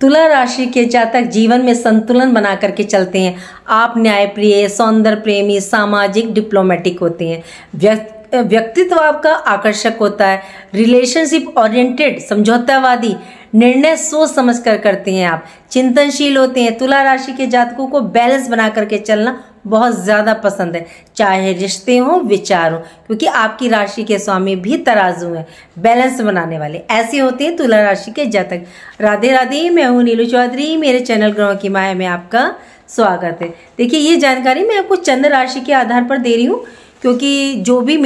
तुला राशि के जातक जीवन में संतुलन बना करके चलते हैं। आप न्यायप्रिय, सौंदर्य प्रेमी, सामाजिक, डिप्लोमेटिक होते हैं। व्यक्तित्व आपका आकर्षक होता है। रिलेशनशिप ओरिएंटेड, समझौतावादी, निर्णय सोच समझ कर करते हैं। आप चिंतनशील होते हैं। तुला राशि के जातकों को बैलेंस बना करके चलना बहुत ज्यादा पसंद है, चाहे रिश्ते हो, विचार हो, क्योंकि आपकी राशि के स्वामी भी तराजू हैं, बैलेंस बनाने वाले ऐसे होते हैं तुला राशि के जातक। राधे राधे, मैं हूँ नीलू चौधरी। मेरे चैनल ग्रहों की माया में आपका स्वागत है। देखिए, ये जानकारी मैं आपको चंद्र राशि के आधार पर दे रही हूँ, क्योंकि जो भी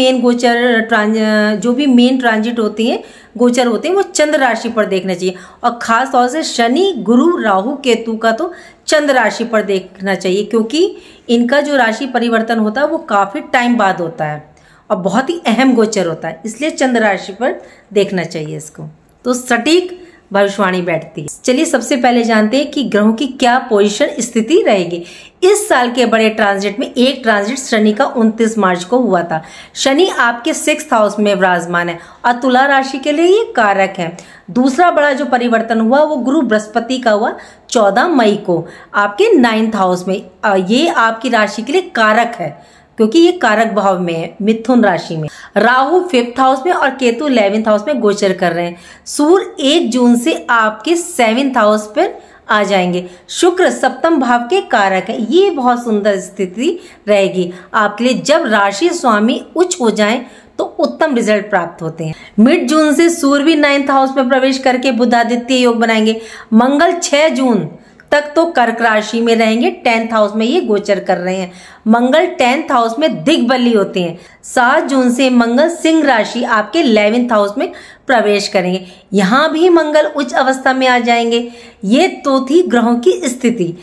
मेन ट्रांजिट होते हैं, गोचर होते हैं, वो चंद्र राशि पर देखना चाहिए। और खास तौर से शनि, गुरु, राहु, केतु का तो चंद्र राशि पर देखना चाहिए, क्योंकि इनका जो राशि परिवर्तन होता है वो काफी टाइम बाद होता है और बहुत ही अहम गोचर होता है, इसलिए चंद्र राशि पर देखना चाहिए इसको, तो सटीक भविष्यवाणी बैठती है। चलिए सबसे पहले जानते हैं कि ग्रहों की क्या पोजीशन, स्थिति रहेगी। इस साल के बड़े ट्रांजिट में एक ट्रांजिट शनि का 29 मार्च को हुआ था। शनि आपके 6th हाउस में विराजमान है और तुला राशि के लिए ये कारक है। दूसरा बड़ा जो परिवर्तन हुआ वो गुरु बृहस्पति का हुआ 14 मई को आपके 9th हाउस में। ये आपकी राशि के लिए कारक है, क्योंकि ये कारक भाव में है, मिथुन राशि में। राहु 5th हाउस में और केतु 11th हाउस में गोचर कर रहे हैं। सूर्य 1 जून से आपके 7th हाउस पर आ जाएंगे। शुक्र 7th भाव के कारक है। ये बहुत सुंदर स्थिति रहेगी आपके लिए। जब राशि स्वामी उच्च हो जाएं तो उत्तम रिजल्ट प्राप्त होते हैं। मिड जून से सूर्य भी 9th हाउस में प्रवेश करके बुधादित्य योग बनाएंगे। मंगल 6 जून तक तो कर्क राशि में रहेंगे, 10th हाउस में ये गोचर कर रहे हैं। मंगल 10th हाउस में दिग्बली होते हैं। 7 जून से मंगल सिंह राशि आपके 11th हाउस में प्रवेश करेंगे। यहाँ भी मंगल उच्च अवस्था में आ जाएंगे। ये तो थी ग्रहों की स्थिति।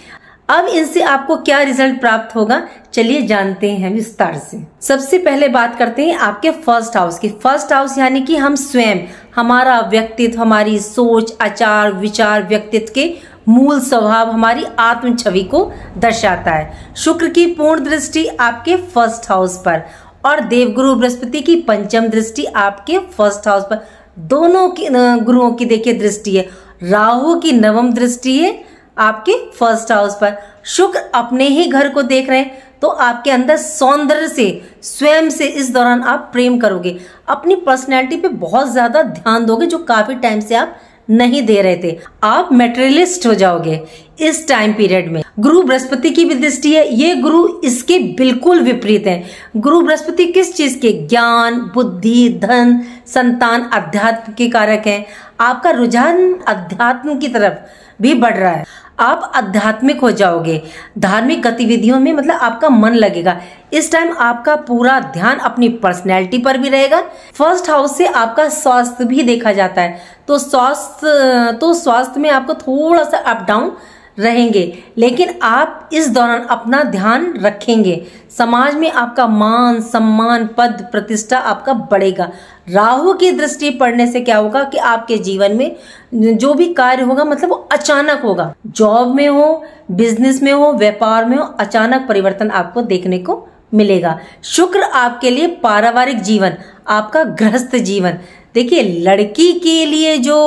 अब इनसे आपको क्या रिजल्ट प्राप्त होगा, चलिए जानते हैं विस्तार से। सबसे पहले बात करते हैं आपके 1st हाउस की। 1st हाउस यानी कि हम स्वयं, हमारा व्यक्तित्व, हमारी सोच, आचार, विचार, व्यक्तित्व के मूल स्वभाव, हमारी आत्म छवि को दर्शाता है। शुक्र की पूर्ण दृष्टि आपके 1st हाउस पर और देवगुरु बृहस्पति की 5th दृष्टि आपके 1st हाउस पर। दोनों की गुरुओं की देखिए दृष्टि है। राहु की 9th दृष्टि है आपके 1st हाउस पर। शुक्र अपने ही घर को देख रहे हैं, तो आपके अंदर सौंदर्य से, स्वयं से इस दौरान आप प्रेम करोगे। अपनी पर्सनैलिटी पे बहुत ज्यादा ध्यान दोगे, जो काफी टाइम से आप नहीं दे रहे थे। आप मेटेरियलिस्ट हो जाओगे इस टाइम पीरियड में। गुरु बृहस्पति की भी दृष्टि है। ये गुरु इसके बिल्कुल विपरीत है। गुरु बृहस्पति किस चीज के? ज्ञान, बुद्धि, धन, संतान, अध्यात्म के कारक हैं। आपका रुझान अध्यात्म की तरफ भी बढ़ रहा है। आप आध्यात्मिक हो जाओगे। धार्मिक गतिविधियों में मतलब आपका मन लगेगा। इस टाइम आपका पूरा ध्यान अपनी पर्सनैलिटी पर भी रहेगा। 1st हाउस से आपका स्वास्थ्य भी देखा जाता है, तो स्वास्थ्य में आपको थोड़ा सा अप डाउन रहेंगे, लेकिन आप इस दौरान अपना ध्यान रखेंगे। समाज में आपका मान, सम्मान, पद, प्रतिष्ठा आपका बढ़ेगा। राहु की दृष्टि पड़ने से क्या होगा कि आपके जीवन में जो भी कार्य होगा मतलब वो अचानक होगा। जॉब में हो, बिजनेस में हो, व्यापार में हो, अचानक परिवर्तन आपको देखने को मिलेगा। शुक्र आपके लिए पारिवारिक जीवन, आपका गृहस्थ जीवन। देखिए, लड़की के लिए जो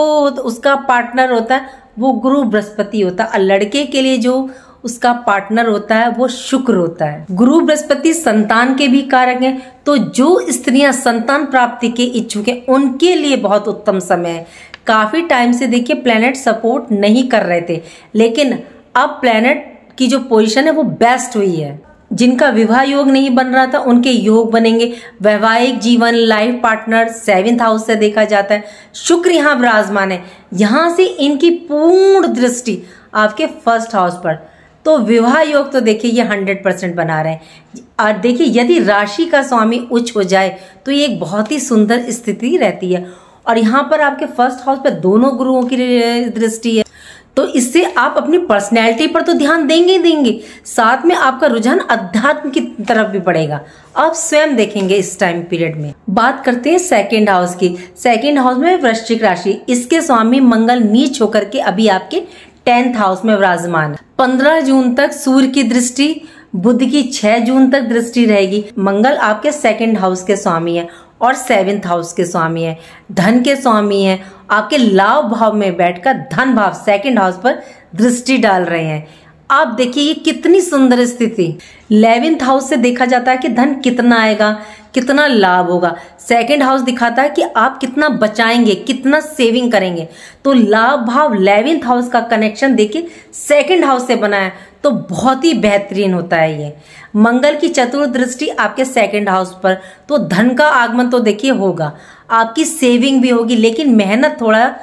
उसका पार्टनर होता है वो गुरु बृहस्पति होता है, और लड़के के लिए जो उसका पार्टनर होता है वो शुक्र होता है। गुरु बृहस्पति संतान के भी कारक हैं, तो जो स्त्रियां संतान प्राप्ति के इच्छुक हैं उनके लिए बहुत उत्तम समय है। काफी टाइम से देखिए प्लैनेट सपोर्ट नहीं कर रहे थे, लेकिन अब प्लैनेट की जो पोजीशन है वो बेस्ट हुई है। जिनका विवाह योग नहीं बन रहा था उनके योग बनेंगे। वैवाहिक जीवन, लाइफ पार्टनर 7th हाउस से देखा जाता है। शुक्र यहाँ विराजमान है, यहाँ से इनकी पूर्ण दृष्टि आपके 1st हाउस पर, तो विवाह योग तो देखिए ये 100% बना रहे हैं। और देखिए, यदि राशि का स्वामी उच्च हो जाए तो ये एक बहुत ही सुंदर स्थिति रहती है। और यहाँ पर आपके 1st हाउस पर दोनों गुरुओं की दृष्टि है, तो इससे आप अपनी पर्सनैलिटी पर तो ध्यान देंगे ही देंगे, साथ में आपका रुझान अध्यात्म की तरफ भी बढ़ेगा। आप स्वयं देखेंगे इस टाइम पीरियड में। बात करते हैं 2nd हाउस की। 2nd हाउस में वृश्चिक राशि, इसके स्वामी मंगल नीच होकर के अभी आपके 10th हाउस में विराजमान है। 15 जून तक सूर्य की दृष्टि, बुध की 6 जून तक दृष्टि रहेगी। मंगल आपके 2nd हाउस के स्वामी है और 7th हाउस के स्वामी हैं, धन के स्वामी हैं, आपके लाभ भाव में बैठकर धन भाव 2nd हाउस पर दृष्टि डाल रहे हैं। आप देखिए ये कितनी सुंदर स्थिति। 11th हाउस से देखा जाता है कि धन कितना आएगा, कितना लाभ होगा। 2nd हाउस दिखाता है कि आप कितना बचाएंगे, कितना सेविंग करेंगे। तो लाभ भाव 11th हाउस का कनेक्शन देखिए 2nd हाउस से बना है, तो बहुत ही बेहतरीन होता है ये। मंगल की चतुर्थ दृष्टि आपके 2nd हाउस पर, तो धन का आगमन तो देखिए होगा, आपकी सेविंग भी होगी, लेकिन मेहनत थोड़ा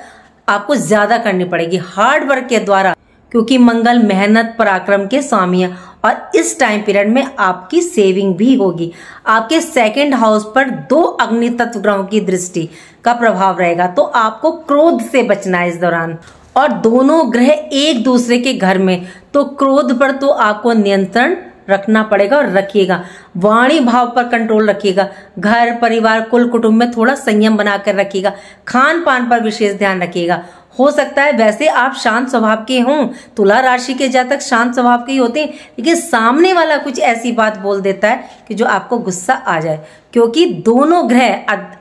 आपको ज्यादा करनी पड़ेगी हार्ड वर्क के द्वारा, क्योंकि मंगल मेहनत पराक्रम के स्वामी है। और इस टाइम पीरियड में आपकी सेविंग भी होगी। आपके 2nd हाउस पर 2 अग्नि तत्व ग्रहों की दृष्टि का प्रभाव रहेगा, तो आपको क्रोध से बचना है इस दौरान। और दोनों ग्रह एक दूसरे के घर में, तो क्रोध पर तो आपको नियंत्रण रखना पड़ेगा और रखिएगा। वाणी भाव पर कंट्रोल रखिएगा। घर परिवार कुल कुटुंब में थोड़ा संयम बनाकर रखिएगा। खान पान पर विशेष ध्यान रखिएगा। हो सकता है वैसे आप शांत स्वभाव के हों, तुला राशि के जातक शांत स्वभाव के ही होते हैं, लेकिन सामने वाला कुछ ऐसी बात बोल देता है कि जो आपको गुस्सा आ जाए, क्योंकि दोनों ग्रह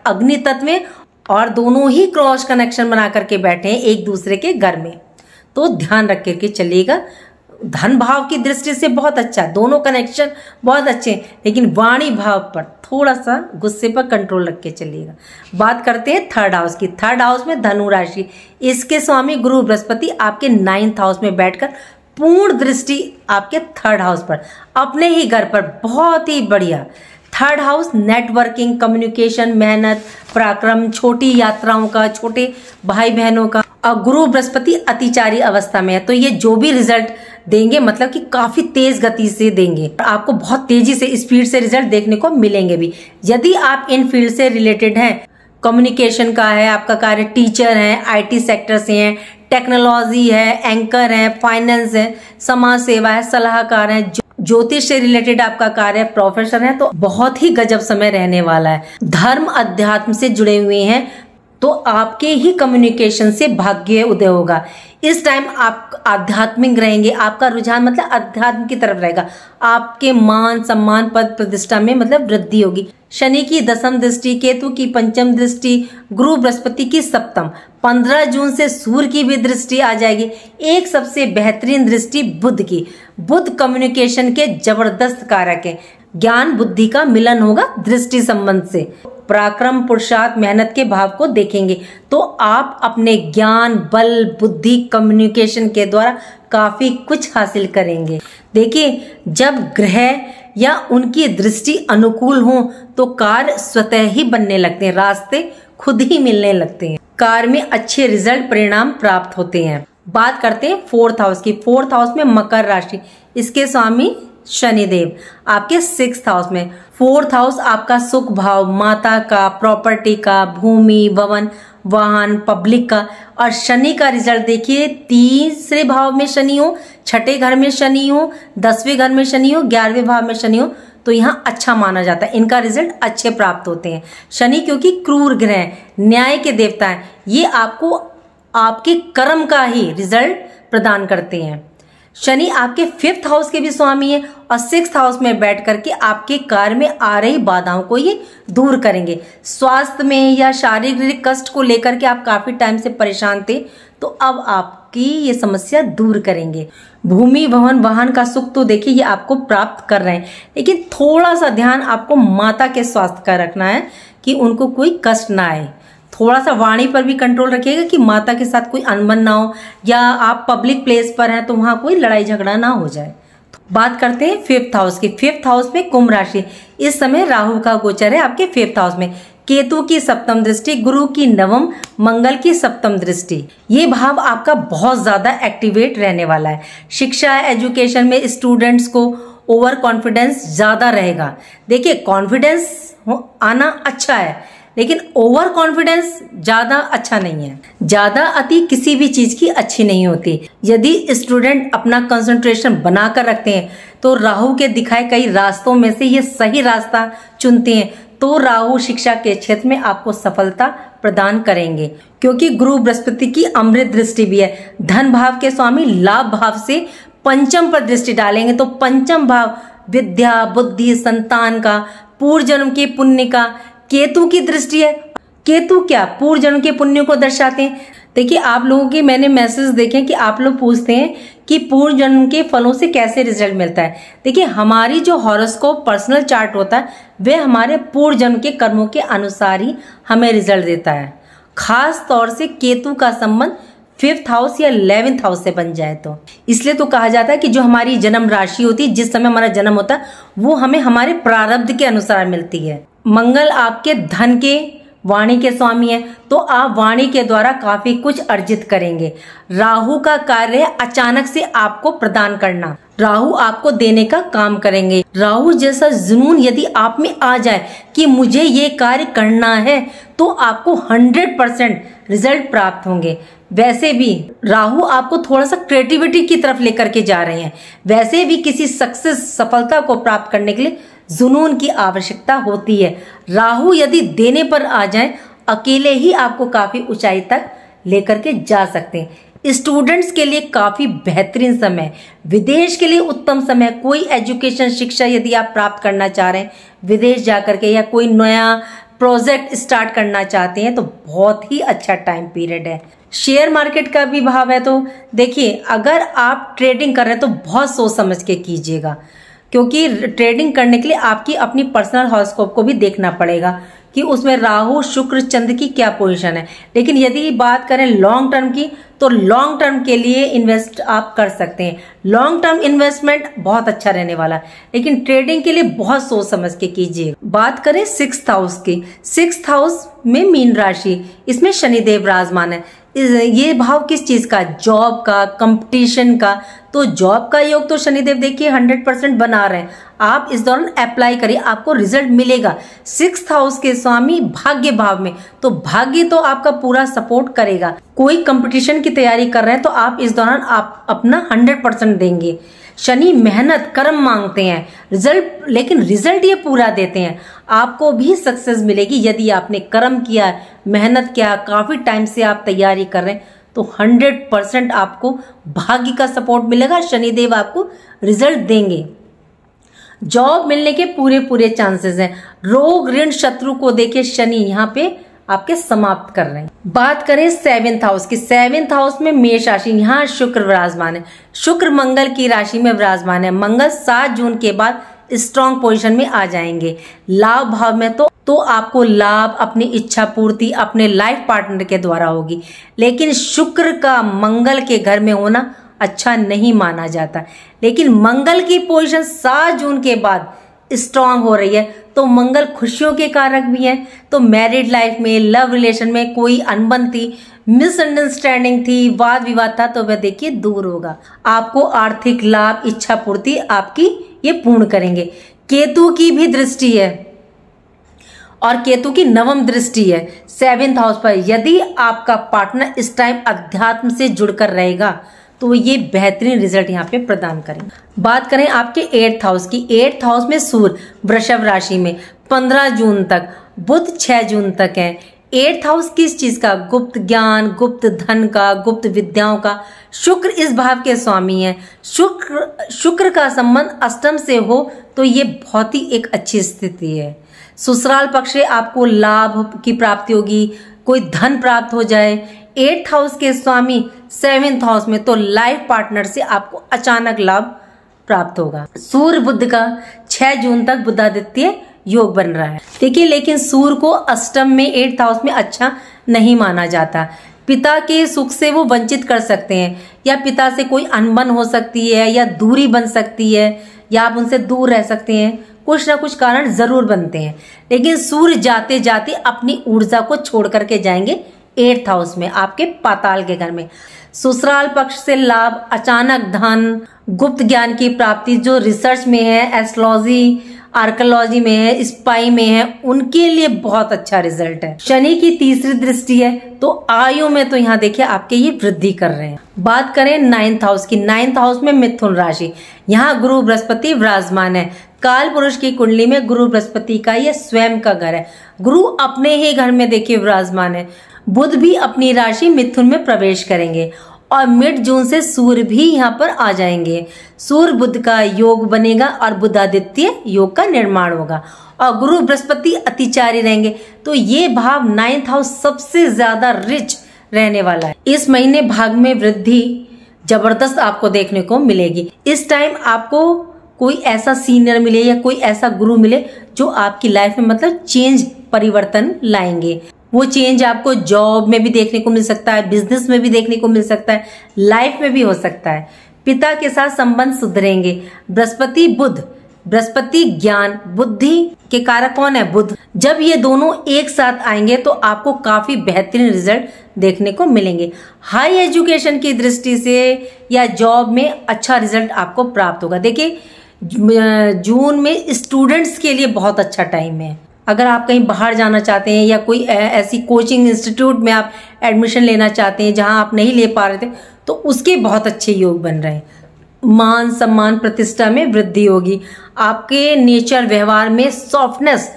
अग्नि तत्व में और दोनों ही क्रॉस कनेक्शन बना करके बैठे हैं एक दूसरे के घर में। तो ध्यान रख करके चलिएगा। धन भाव की दृष्टि से बहुत अच्छा है, दोनों कनेक्शन बहुत अच्छे हैं, लेकिन वाणी भाव पर थोड़ा सा गुस्से पर कंट्रोल रख के चलिएगा। बात करते हैं 3rd हाउस की। 3rd हाउस में धनु राशि, इसके स्वामी गुरु बृहस्पति आपके 9th हाउस में बैठकर पूर्ण दृष्टि आपके 3rd हाउस पर, अपने ही घर पर, बहुत ही बढ़िया। 3rd हाउस नेटवर्किंग, कम्युनिकेशन, मेहनत, पराक्रम, छोटी यात्राओं का, छोटे भाई बहनों का। और गुरु बृहस्पति अतिचारी अवस्था में है, तो ये जो भी रिजल्ट देंगे मतलब कि काफी तेज गति से देंगे, आपको बहुत तेजी से स्पीड से रिजल्ट देखने को मिलेंगे भी। यदि आप इन फील्ड से रिलेटेड हैं, कम्युनिकेशन का है आपका कार्य, टीचर हैं, IT सेक्टर से हैं, टेक्नोलॉजी है, एंकर है, फाइनेंस है, समाज सेवा है, सलाहकार है, ज्योतिष से रिलेटेड आपका कार्य, प्रोफेसर है, तो बहुत ही गजब समय रहने वाला है। धर्म अध्यात्म से जुड़े हुए हैं तो आपके ही कम्युनिकेशन से भाग्य उदय होगा। इस टाइम आप आध्यात्मिक रहेंगे, आपका रुझान मतलब अध्यात्म की तरफ रहेगा। आपके मान सम्मान पद प्रतिष्ठा में मतलब वृद्धि होगी। शनि की 10th दृष्टि, केतु की 5th दृष्टि, गुरु बृहस्पति की 7th, 15 जून से सूर्य की भी दृष्टि आ जाएगी। एक सबसे बेहतरीन दृष्टि बुध की। बुध कम्युनिकेशन के जबरदस्त कारक है। ज्ञान बुद्धि का मिलन होगा दृष्टि संबंध से। पराक्रम, पुरुषार्थ, मेहनत के भाव को देखेंगे, तो आप अपने ज्ञान, बल, बुद्धि, कम्युनिकेशन के द्वारा काफी कुछ हासिल करेंगे। देखिए, जब ग्रह या उनकी दृष्टि अनुकूल हो तो कार्य स्वतः ही बनने लगते हैं, रास्ते खुद ही मिलने लगते हैं, कार्य में अच्छे रिजल्ट परिणाम प्राप्त होते हैं। बात करते हैं 4th हाउस की। 4th हाउस में मकर राशि, इसके स्वामी शनिदेव आपके 6th हाउस में। 4th हाउस आपका सुख भाव, माता का, प्रॉपर्टी का, भूमि, भवन, वाहन, पब्लिक का। और शनि का रिजल्ट देखिए, 3रे भाव में शनि हो, 6ठे घर में शनि हो, 10वें घर में शनि हो, 11वें भाव में शनि हो, तो यहाँ अच्छा माना जाता है। इनका रिजल्ट अच्छे प्राप्त होते हैं। शनि क्योंकि क्रूर ग्रह, न्याय के देवता है, ये आपको आपके कर्म का ही रिजल्ट प्रदान करते हैं। शनि आपके 5th हाउस के भी स्वामी है और 6th हाउस में बैठ करके आपके कार्य में आ रही बाधाओं को ये दूर करेंगे। स्वास्थ्य में या शारीरिक कष्ट को लेकर के आप काफी टाइम से परेशान थे, तो अब आपकी ये समस्या दूर करेंगे। भूमि, भवन, वाहन का सुख तो देखिए ये आपको प्राप्त कर रहे हैं, लेकिन थोड़ा सा ध्यान आपको माता के स्वास्थ्य का रखना है कि उनको कोई कष्ट ना आए। थोड़ा सा वाणी पर भी कंट्रोल रखिएगा कि माता के साथ कोई अनबन ना हो, या आप पब्लिक प्लेस पर हैं तो वहां कोई लड़ाई झगड़ा ना हो जाए। बात करते हैं 5th हाउस की। 5th हाउस में कुंभ राशि, इस समय राहु का गोचर है आपके 5th हाउस में। केतु की 7th दृष्टि, गुरु की 9th, मंगल की 7th दृष्टि। ये भाव आपका बहुत ज्यादा एक्टिवेट रहने वाला है। शिक्षा, एजुकेशन में स्टूडेंट्स को ओवर कॉन्फिडेंस ज्यादा रहेगा। देखिए, कॉन्फिडेंस आना अच्छा है, लेकिन ओवर कॉन्फिडेंस ज्यादा अच्छा नहीं है। ज्यादा अति किसी भी चीज की अच्छी नहीं होती। यदि स्टूडेंट अपना कंसंट्रेशन बनाकर रखते हैं तो राहु के दिखाए कई रास्तों में से ये सही रास्ता चुनते हैं, तो राहु शिक्षा के क्षेत्र में आपको सफलता प्रदान करेंगे। क्योंकि गुरु बृहस्पति की अमृत दृष्टि भी है। धन भाव के स्वामी लाभ भाव से 5th पर दृष्टि डालेंगे, तो 5th भाव विद्या, बुद्धि, संतान का, पूर्व जन्म के पुण्य का, केतु की दृष्टि है। केतु क्या पूर्व जन्म के पुण्यों को दर्शाते हैं। देखिए आप लोगों के मैंने मैसेज देखे कि आप लोग पूछते हैं कि पूर्व जन्म के फलों से कैसे रिजल्ट मिलता है। देखिए हमारी जो हॉरोस्कोप पर्सनल चार्ट होता है वह हमारे पूर्व जन्म के कर्मों के अनुसार ही हमें रिजल्ट देता है। खास तौर से केतु का संबंध 5th हाउस या 11th हाउस से बन जाए तो इसलिए तो कहा जाता है कि जो हमारी जन्म राशि होती है, जिस समय हमारा जन्म होता है, वो हमें हमारे प्रारब्ध के अनुसार मिलती है। मंगल आपके धन के वाणी के स्वामी है, तो आप वाणी के द्वारा काफी कुछ अर्जित करेंगे। राहु का कार्य है अचानक से आपको प्रदान करना। राहु आपको देने का काम करेंगे। राहु जैसा जुनून यदि आप में आ जाए कि मुझे ये कार्य करना है, तो आपको 100% रिजल्ट प्राप्त होंगे। वैसे भी राहु आपको थोड़ा सा क्रिएटिविटी की तरफ लेकर के जा रहे हैं। वैसे भी किसी सक्सेस सफलता को प्राप्त करने के लिए जुनून की आवश्यकता होती है। राहु यदि देने पर आ जाए, अकेले ही आपको काफी ऊंचाई तक लेकर के जा सकते हैं। स्टूडेंट्स के लिए काफी बेहतरीन समय, विदेश के लिए उत्तम समय। कोई एजुकेशन शिक्षा यदि आप प्राप्त करना चाह रहे हैं विदेश जाकर के, या कोई नया प्रोजेक्ट स्टार्ट करना चाहते हैं, तो बहुत ही अच्छा टाइम पीरियड है। शेयर मार्केट का भी भाव है, तो देखिए अगर आप ट्रेडिंग कर रहे हैं तो बहुत सोच समझ के कीजिएगा, क्योंकि ट्रेडिंग करने के लिए आपकी अपनी पर्सनल हॉरोस्कोप को भी देखना पड़ेगा कि उसमें राहु शुक्र चंद्र की क्या पोजीशन है। लेकिन यदि बात करें लॉन्ग टर्म की, तो लॉन्ग टर्म के लिए इन्वेस्ट आप कर सकते हैं। लॉन्ग टर्म इन्वेस्टमेंट बहुत अच्छा रहने वाला है, लेकिन ट्रेडिंग के लिए बहुत सोच समझ के कीजिए। बात करें 6th हाउस की, 6th हाउस में मीन राशि, इसमें शनिदेव विराजमान है। ये भाव किस चीज का? जॉब का, कंपटीशन का। तो जॉब का योग तो शनिदेव देखिए 100% बना रहे हैं। आप इस दौरान अप्लाई करिए, आपको रिजल्ट मिलेगा। 6th हाउस के स्वामी भाग्य भाव में, तो भाग्य तो आपका पूरा सपोर्ट करेगा। कोई कंपटीशन की तैयारी कर रहे हैं तो आप इस दौरान आप अपना 100% देंगे। शनि मेहनत कर्म मांगते हैं, रिजल्ट, लेकिन रिजल्ट ये पूरा देते हैं। आपको भी सक्सेस मिलेगी यदि आपने कर्म किया, मेहनत किया, काफी टाइम से आप तैयारी कर रहे हैं, तो 100% आपको भाग्य का सपोर्ट मिलेगा। शनिदेव आपको रिजल्ट देंगे। जॉब मिलने के पूरे चांसेस हैं। रोग ऋण शत्रु को देखे शनि यहाँ पे आपके समाप्त कर रहे हैं। बात करें 7th हाउस की, 7th हाउस में मेष राशि, यहाँ शुक्र विराजमान है। शुक्र मंगल की राशि में विराजमान है। मंगल 7 जून के बाद स्ट्रॉन्ग पोजीशन में आ जाएंगे। लाभ भाव में तो आपको लाभ अपनी इच्छा पूर्ति अपने लाइफ पार्टनर के द्वारा होगी, लेकिन शुक्र का मंगल के घर में होना अच्छा नहीं माना जाता। लेकिन मंगल की पोजीशन 7 जून के बाद स्ट्रांग हो रही है, तो मंगल खुशियों के कारक भी है। तो मैरिड लाइफ में, लव रिलेशन में कोई अनबन थी, मिसअंडरस्टैंडिंग थी, वाद विवाद था, तो वह देखिए दूर होगा। आपको आर्थिक लाभ, इच्छा पूर्ति आपकी ये पूर्ण करेंगे। केतु की भी दृष्टि है और केतु की 9वीं दृष्टि है 7th हाउस पर। यदि आपका पार्टनर इस टाइम अध्यात्म से जुड़कर रहेगा तो ये बेहतरीन रिजल्ट यहाँ पे प्रदान करेंगे। बात करें आपके 8th हाउस की, 8th हाउस में सूर्य वृषभ राशि में 15 जून तक, बुध 6 जून तक है। 8th हाउस किस चीज का? गुप्त ज्ञान, गुप्त धन का, गुप्त विद्याओं का। शुक्र इस भाव के स्वामी है। शुक्र का संबंध अष्टम से हो तो ये बहुत ही एक अच्छी स्थिति है। ससुराल पक्ष से आपको लाभ की प्राप्ति होगी, कोई धन प्राप्त हो जाए। 8th हाउस के स्वामी 7th हाउस में, तो लाइफ पार्टनर से आपको अचानक लाभ प्राप्त होगा। सूर्य बुध का 6 जून तक बुधादित्य योग बन रहा है। देखिए लेकिन सूर्य को अष्टम में 8th हाउस में अच्छा नहीं माना जाता। पिता के सुख से वो वंचित कर सकते हैं, या पिता से कोई अनबन हो सकती है, या दूरी बन सकती है, या आप उनसे दूर रह सकते हैं। कुछ ना कुछ कारण जरूर बनते हैं। लेकिन सूर्य जाते जाते अपनी ऊर्जा को छोड़ करके जाएंगे 8th हाउस में, आपके पाताल के घर में। ससुराल पक्ष से लाभ, अचानक धन, गुप्त ज्ञान की प्राप्ति, जो रिसर्च में है, एस्ट्रोलॉजी आर्कोलॉजी में है, स्पाई में है, उनके लिए बहुत अच्छा रिजल्ट है। शनि की 3री दृष्टि है, तो आयु में तो यहाँ देखिए आपके ये वृद्धि कर रहे हैं। बात करें 9th हाउस की, 9th हाउस में मिथुन राशि, यहाँ गुरु बृहस्पति विराजमान है। काल पुरुष की कुंडली में गुरु बृहस्पति का ये स्वयं का घर है। गुरु अपने ही घर में देखिए विराजमान है। बुध भी अपनी राशि मिथुन में प्रवेश करेंगे और मिड जून से सूर्य भी यहाँ पर आ जाएंगे। सूर्य बुध का योग बनेगा और बुधादित्य योग का निर्माण होगा और गुरु बृहस्पति अतिचारी रहेंगे। तो ये भाव 9th हाउस सबसे ज्यादा रिच रहने वाला है। इस महीने भाग में वृद्धि जबरदस्त आपको देखने को मिलेगी। इस टाइम आपको कोई ऐसा सीनियर मिले या कोई ऐसा गुरु मिले जो आपकी लाइफ में मतलब चेंज परिवर्तन लाएंगे। वो चेंज आपको जॉब में भी देखने को मिल सकता है, बिजनेस में भी देखने को मिल सकता है, लाइफ में भी हो सकता है। पिता के साथ संबंध सुधरेंगे। बृहस्पति बुध, बृहस्पति ज्ञान बुद्धि के कारक कौन है? बुध। जब ये दोनों एक साथ आएंगे तो आपको काफी बेहतरीन रिजल्ट देखने को मिलेंगे। हाई एजुकेशन की दृष्टि से या जॉब में अच्छा रिजल्ट आपको प्राप्त होगा। देखिए जून में स्टूडेंट्स के लिए बहुत अच्छा टाइम है। अगर आप कहीं बाहर जाना चाहते हैं या कोई ऐसी कोचिंग इंस्टीट्यूट में आप एडमिशन लेना चाहते हैं जहां आप नहीं ले पा रहे थे, तो उसके बहुत अच्छे योग बन रहे हैं। मान सम्मान प्रतिष्ठा में वृद्धि होगी। आपके नेचर व्यवहार में सॉफ्टनेस,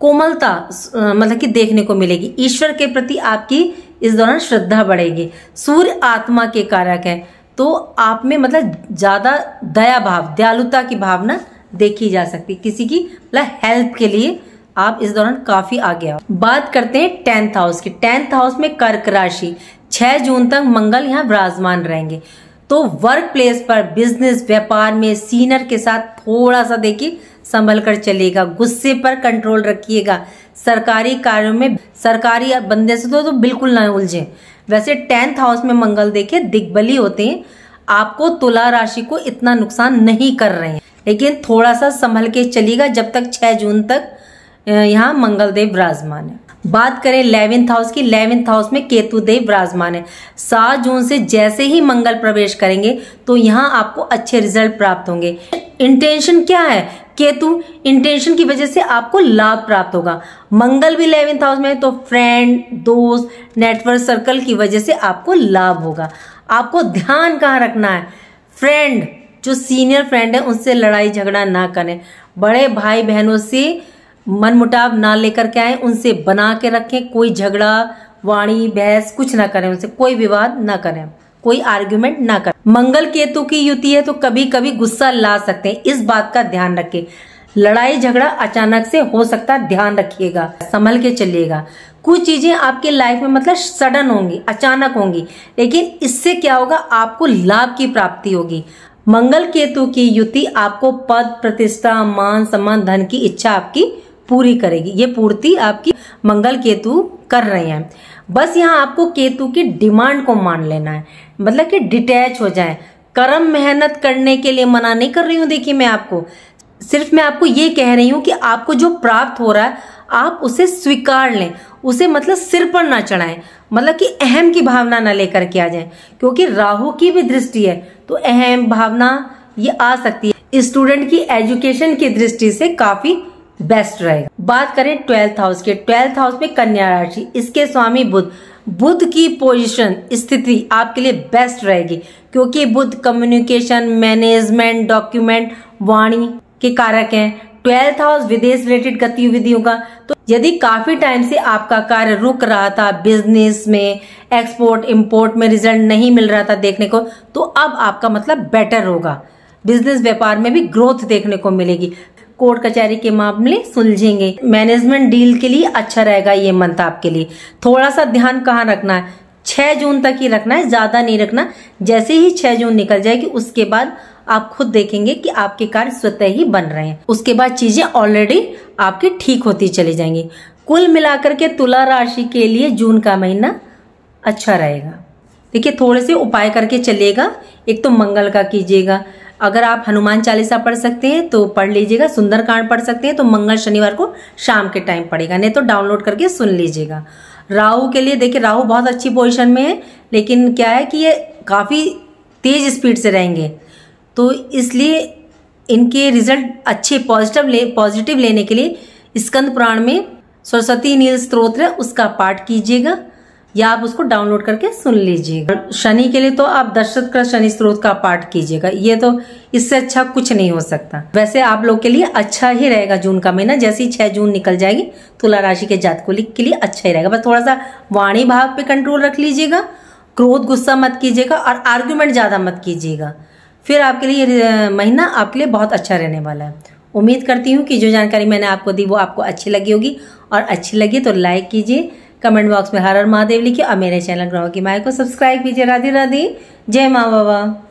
कोमलता मतलब कि देखने को मिलेगी। ईश्वर के प्रति आपकी इस दौरान श्रद्धा बढ़ेगी। सूर्य आत्मा के कारक है, तो आप में मतलब ज्यादा दया भाव, दयालुता की भावना देखी जा सकती। किसी की मतलब हेल्प के लिए आप इस दौरान काफी आगे आओ। बात करते हैं 10th हाउस की। 10th हाउस में कर्क राशि, 6 जून तक मंगल यहाँ विराजमान रहेंगे। तो वर्क प्लेस पर, बिजनेस व्यापार में सीनियर के साथ थोड़ा सा देखिए संभल कर चलेगा। गुस्से पर कंट्रोल रखिएगा। सरकारी कार्यों में सरकारी बंदे से तो बिल्कुल ना उलझे। वैसे 10th हाउस में मंगल देखिए दिग्बली होते हैं, आपको तुला राशि को इतना नुकसान नहीं कर रहे हैं, लेकिन थोड़ा सा संभल के चलिएगा जब तक 6 जून तक यहाँ मंगल देव विराजमान है। बात करें 11th हाउस की। 11th हाउस में केतु देव विराजमान है। 7 जून से जैसे ही मंगल प्रवेश करेंगे तो यहाँ आपको अच्छे रिजल्ट प्राप्त होंगे। इंटेंशन क्या है? केतु इंटेंशन की वजह से आपको लाभ प्राप्त होगा। मंगल भी 11th हाउस में है, तो फ्रेंड, दोस्त, नेटवर्क सर्कल की वजह से आपको लाभ होगा। आपको ध्यान कहाँ रखना है? फ्रेंड, जो सीनियर फ्रेंड है उनसे लड़ाई झगड़ा ना करें। बड़े भाई बहनों से मनमुटाव ना लेकर के आए, उनसे बना के रखें। कोई झगड़ा वाणी बहस कुछ ना करें, उनसे कोई विवाद ना करें, कोई आर्ग्यूमेंट ना करें। मंगल केतु की युति है तो कभी कभी गुस्सा ला सकते हैं, इस बात का ध्यान रखें। लड़ाई झगड़ा अचानक से हो सकता है, ध्यान रखिएगा, संभल के चलिएगा। कुछ चीजें आपके लाइफ में मतलब सडन होंगी, अचानक होंगी, लेकिन इससे क्या होगा? आपको लाभ की प्राप्ति होगी। मंगल केतु की युति आपको पद, प्रतिष्ठा, मान सम्मान, धन की इच्छा आपकी पूरी करेगी। ये पूर्ति आपकी मंगल केतु कर रहे हैं। बस यहाँ आपको केतु की डिमांड को मान लेना है, मतलब कि डिटैच हो जाए। कर्म मेहनत करने के लिए मना नहीं कर रही हूँ, देखिए मैं आपको सिर्फ मैं आपको ये कह रही हूँ कि आपको जो प्राप्त हो रहा है आप उसे स्वीकार लें, उसे मतलब सिर पर ना चढ़ाएं, मतलब कि अहम की भावना ना लेकर के आ जाएं, क्योंकि राहु की भी दृष्टि है तो अहम भावना ये आ सकती है। स्टूडेंट की एजुकेशन की दृष्टि से काफी बेस्ट रहेगा। बात करें 12th हाउस के। 12th हाउस में कन्या राशि, इसके स्वामी बुध। बुध की पोजीशन, स्थिति आपके लिए बेस्ट रहेगी, क्योंकि बुध कम्युनिकेशन, मैनेजमेंट, डॉक्यूमेंट, वाणी के कारक हैं। 12th हाउस विदेश रिलेटेड गतिविधियों का, तो यदि काफी टाइम से आपका कार्य रुक रहा था, बिजनेस में, एक्सपोर्ट इम्पोर्ट में रिजल्ट नहीं मिल रहा था देखने को, तो अब आपका मतलब बेटर होगा। बिजनेस व्यापार में भी ग्रोथ देखने को मिलेगी। कोर्ट कचहरी के मामले सुलझेंगे। मैनेजमेंट डील के लिए अच्छा रहेगा ये मंथ आपके लिए। थोड़ा सा ध्यान कहाँ रखना है? 6 जून तक ही रखना है, ज्यादा नहीं रखना। जैसे ही 6 जून निकल जाएगी उसके बाद आप खुद देखेंगे कि आपके कार्य स्वतः ही बन रहे हैं। उसके बाद चीजें ऑलरेडी आपकी ठीक होती चली जाएंगी। कुल मिलाकर के तुला राशि के लिए जून का महीना अच्छा रहेगा। देखिए थोड़े से उपाय करके चलिएगा। एक तो मंगल का कीजिएगा, अगर आप हनुमान चालीसा पढ़ सकते हैं तो पढ़ लीजिएगा। सुंदरकांड पढ़ सकते हैं तो मंगल शनिवार को शाम के टाइम पढ़ेगा, नहीं तो डाउनलोड करके सुन लीजिएगा। राहु के लिए देखिए राहु बहुत अच्छी पोजीशन में है, लेकिन क्या है कि ये काफी तेज स्पीड से रहेंगे, तो इसलिए इनके रिजल्ट अच्छे पॉजिटिव लेने के लिए स्कंद पुराण में सरस्वती नील स्तोत्र है, उसका पाठ कीजिएगा या आप उसको डाउनलोड करके सुन लीजिएगा। शनि के लिए तो आप दशरथ शनि स्तोत्र का पाठ कीजिएगा, ये तो इससे अच्छा कुछ नहीं हो सकता। वैसे आप लोग के लिए अच्छा ही रहेगा जून का महीना। जैसे ही 6 जून निकल तुला राशि के जातकों के लिए अच्छा ही रहेगा। बस थोड़ा सा वाणी भाव पे कंट्रोल रख लीजिएगा क्रोध गुस्सा मत कीजिएगा और आर्गुमेंट ज़्यादा मत कीजिएगा। फिर आपके लिए ये महीना आपके लिए बहुत अच्छा रहने वाला है। उम्मीद करती हूँ कि जो जानकारी मैंने आपको दी वो आपको अच्छी लगी होगी, और अच्छी लगी तो लाइक कीजिए, कमेंट बॉक्स में हर हर महादेव लिखिए और मेरे चैनल ग्रहों की माया को सब्सक्राइब कीजिए। राधे राधे, जय माँ बाबा।